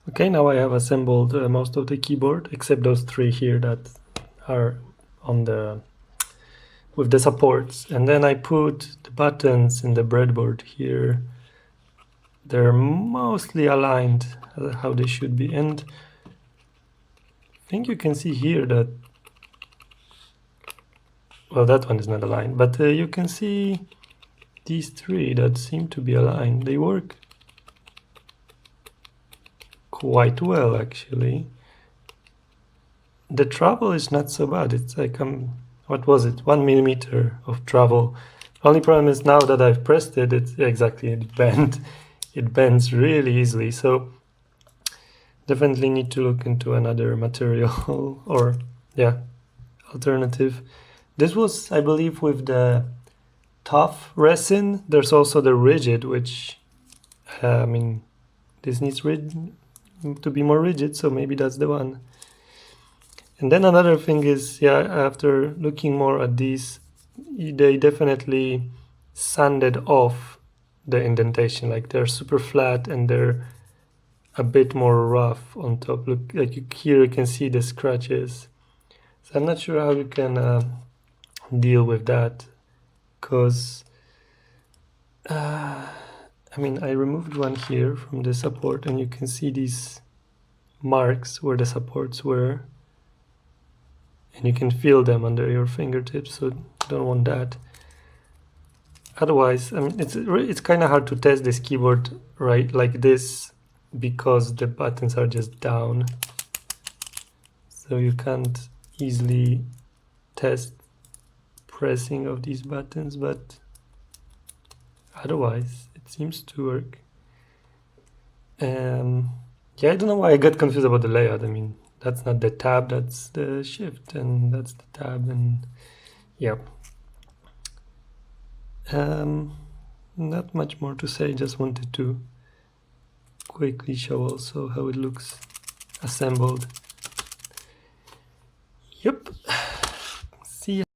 Okay, now I have assembled most of the keyboard except those three here that are on the with the supports, and then I put the buttons in the breadboard here. They're mostly aligned how they should be, and I think you can see here that, well, that one is not aligned, but you can see these three that seem to be aligned. They work quite well, actually. The travel is not so bad. It's like, what was it? 1 millimeter of travel. Only problem is now that I've pressed it, it's exactly, it bent. It bends really easily. So definitely need to look into another material or, yeah, alternative. This was, I believe, with the tough resin. There's also the rigid, which, I mean, this needs to be more rigid, so maybe that's the one. And then another thing is, yeah, after looking more at these, they definitely sanded off the indentation. Like they're super flat and they're a bit more rough on top. Look, like here you can see the scratches. So I'm not sure how you can deal with that, because I mean, I removed one here from the support and you can see these marks where the supports were, and you can feel them under your fingertips, so don't want that. Otherwise, I mean, it's kind of hard to test this keyboard right like this because the buttons are just down, so you can't easily test pressing of these buttons, but otherwise it seems to work. Yeah, I don't know why I got confused about the layout. I mean, that's not the tab, that's the shift, and that's the tab, and yeah. Not much more to say, just wanted to quickly show also how it looks assembled. Yep. See ya.